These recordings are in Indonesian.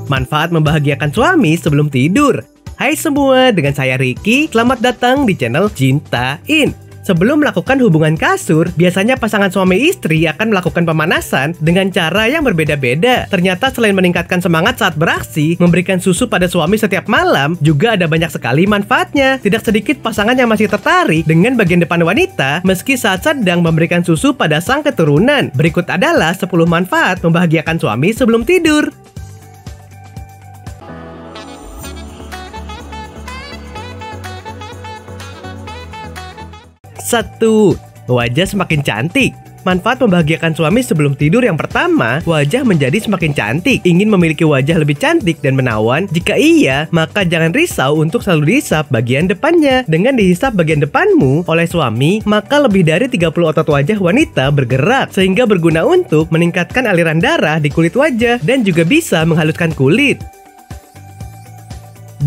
Manfaat membahagiakan suami sebelum tidur. Hai semua, dengan saya Ricky. Selamat datang di channel Cintain. Sebelum melakukan hubungan kasur, biasanya pasangan suami istri akan melakukan pemanasan dengan cara yang berbeda-beda. Ternyata selain meningkatkan semangat saat beraksi, memberikan susu pada suami setiap malam, juga ada banyak sekali manfaatnya. Tidak sedikit pasangan yang masih tertarik dengan bagian depan wanita, meski saat sedang memberikan susu pada sang keturunan. Berikut adalah 10 manfaat membahagiakan suami sebelum tidur. 1. Wajah semakin cantik. Manfaat membahagiakan suami sebelum tidur yang pertama, wajah menjadi semakin cantik. Ingin memiliki wajah lebih cantik dan menawan? Jika iya, maka jangan risau untuk selalu dihisap bagian depannya. Dengan dihisap bagian depanmu oleh suami, maka lebih dari 30 otot wajah wanita bergerak, sehingga berguna untuk meningkatkan aliran darah di kulit wajah dan juga bisa menghaluskan kulit.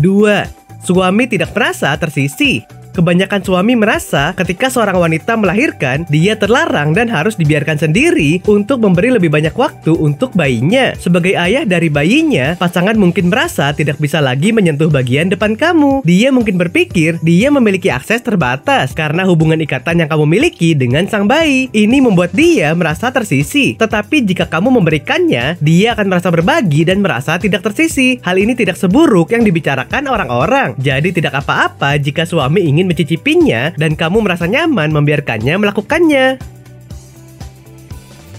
2. Suami tidak merasa tersisih. Kebanyakan suami merasa ketika seorang wanita melahirkan, dia terlarang dan harus dibiarkan sendiri untuk memberi lebih banyak waktu untuk bayinya. Sebagai ayah dari bayinya, pasangan mungkin merasa tidak bisa lagi menyentuh bagian depan kamu. Dia mungkin berpikir dia memiliki akses terbatas karena hubungan ikatan yang kamu miliki dengan sang bayi. Ini membuat dia merasa tersisih. Tetapi jika kamu memberikannya, dia akan merasa berbagi dan merasa tidak tersisih. Hal ini tidak seburuk yang dibicarakan orang-orang. Jadi tidak apa-apa jika suami ingin mencicipinya dan kamu merasa nyaman membiarkannya melakukannya.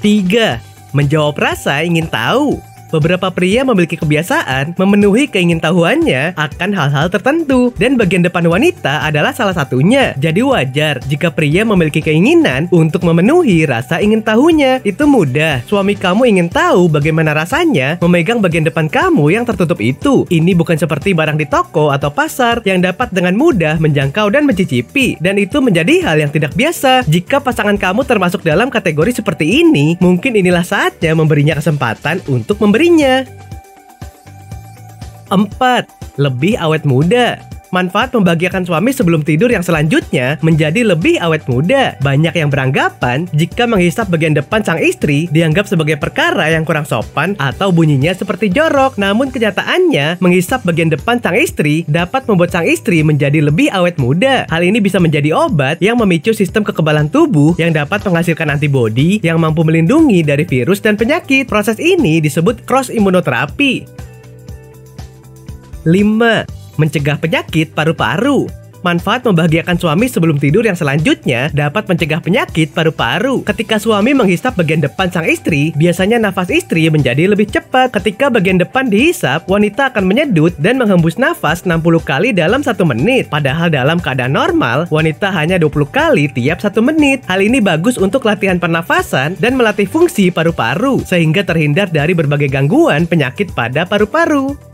3. Menjawab rasa ingin tahu. Beberapa pria memiliki kebiasaan memenuhi keingintahuannya akan hal-hal tertentu, dan bagian depan wanita adalah salah satunya. Jadi wajar jika pria memiliki keinginan untuk memenuhi rasa ingin tahunya. Itu mudah. Suami kamu ingin tahu bagaimana rasanya memegang bagian depan kamu yang tertutup itu. Ini bukan seperti barang di toko atau pasar yang dapat dengan mudah menjangkau dan mencicipi, dan itu menjadi hal yang tidak biasa. Jika pasangan kamu termasuk dalam kategori seperti ini, mungkin inilah saatnya memberinya kesempatan untuk memberinya. 4. Lebih awet muda. Manfaat membahagiakan suami sebelum tidur yang selanjutnya menjadi lebih awet muda. Banyak yang beranggapan jika menghisap bagian depan sang istri dianggap sebagai perkara yang kurang sopan atau bunyinya seperti jorok. Namun kenyataannya, menghisap bagian depan sang istri dapat membuat sang istri menjadi lebih awet muda. Hal ini bisa menjadi obat yang memicu sistem kekebalan tubuh yang dapat menghasilkan antibodi yang mampu melindungi dari virus dan penyakit. Proses ini disebut cross immunotherapy. 5. Mencegah penyakit paru-paru. Manfaat membahagiakan suami sebelum tidur yang selanjutnya dapat mencegah penyakit paru-paru. Ketika suami menghisap bagian depan sang istri, biasanya nafas istri menjadi lebih cepat. Ketika bagian depan dihisap, wanita akan menyedut dan menghembus nafas 60 kali dalam 1 menit. Padahal dalam keadaan normal, wanita hanya 20 kali tiap 1 menit. Hal ini bagus untuk latihan pernafasan dan melatih fungsi paru-paru, sehingga terhindar dari berbagai gangguan penyakit pada paru-paru.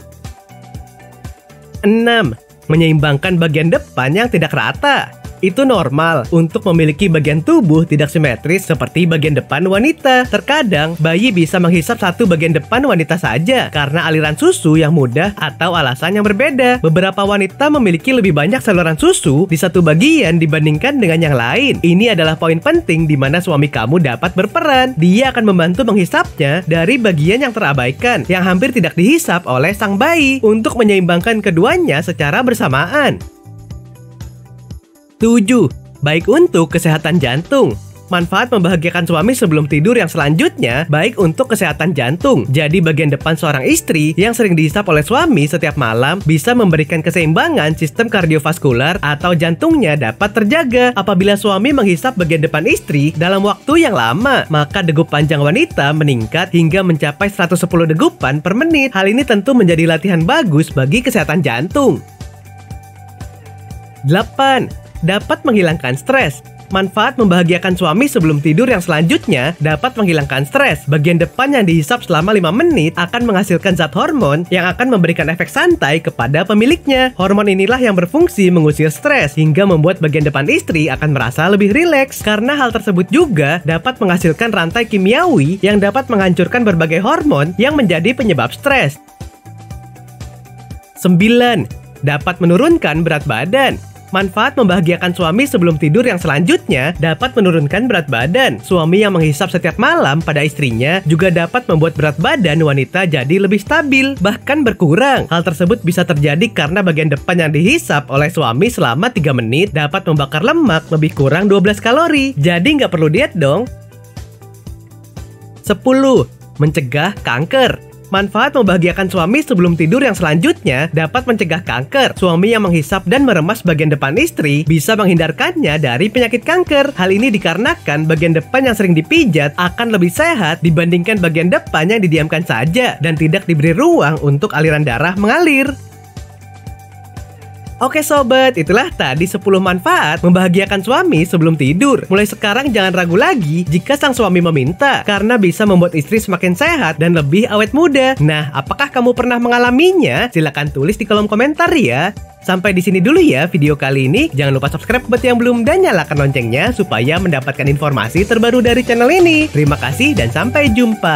6. Menyeimbangkan bagian depan yang tidak rata. Itu normal untuk memiliki bagian tubuh tidak simetris seperti bagian depan wanita. Terkadang, bayi bisa menghisap satu bagian depan wanita saja karena aliran susu yang mudah atau alasan yang berbeda. Beberapa wanita memiliki lebih banyak saluran susu di satu bagian dibandingkan dengan yang lain. Ini adalah poin penting di mana suami kamu dapat berperan. Dia akan membantu menghisapnya dari bagian yang terabaikan, yang hampir tidak dihisap oleh sang bayi, untuk menyeimbangkan keduanya secara bersamaan. 7. Baik untuk kesehatan jantung. Manfaat membahagiakan suami sebelum tidur yang selanjutnya baik untuk kesehatan jantung. Jadi bagian depan seorang istri yang sering dihisap oleh suami setiap malam bisa memberikan keseimbangan sistem kardiovaskular atau jantungnya dapat terjaga. Apabila suami menghisap bagian depan istri dalam waktu yang lama, maka degup panjang wanita meningkat hingga mencapai 110 degupan per menit. Hal ini tentu menjadi latihan bagus bagi kesehatan jantung. 8. Dapat menghilangkan stres. Manfaat membahagiakan suami sebelum tidur yang selanjutnya dapat menghilangkan stres. Bagian depan yang dihisap selama 5 menit akan menghasilkan zat hormon yang akan memberikan efek santai kepada pemiliknya. Hormon inilah yang berfungsi mengusir stres hingga membuat bagian depan istri akan merasa lebih rileks. Karena hal tersebut juga dapat menghasilkan rantai kimiawi yang dapat menghancurkan berbagai hormon yang menjadi penyebab stres. 9. Dapat menurunkan berat badan. Manfaat membahagiakan suami sebelum tidur yang selanjutnya dapat menurunkan berat badan. Suami yang menghisap setiap malam pada istrinya juga dapat membuat berat badan wanita jadi lebih stabil, bahkan berkurang. Hal tersebut bisa terjadi karena bagian depan yang dihisap oleh suami selama 3 menit dapat membakar lemak lebih kurang 12 kalori. Jadi nggak perlu diet dong. 10. Mencegah kanker. Manfaat membahagiakan suami sebelum tidur yang selanjutnya dapat mencegah kanker. Suami yang menghisap dan meremas bagian depan istri bisa menghindarkannya dari penyakit kanker. Hal ini dikarenakan bagian depan yang sering dipijat akan lebih sehat dibandingkan bagian depan yang didiamkan saja dan tidak diberi ruang untuk aliran darah mengalir. Oke sobat, itulah tadi 10 manfaat membahagiakan suami sebelum tidur. Mulai sekarang jangan ragu lagi jika sang suami meminta, karena bisa membuat istri semakin sehat dan lebih awet muda. Nah, apakah kamu pernah mengalaminya? Silahkan tulis di kolom komentar ya. Sampai di sini dulu ya video kali ini. Jangan lupa subscribe buat yang belum dan nyalakan loncengnya supaya mendapatkan informasi terbaru dari channel ini. Terima kasih dan sampai jumpa.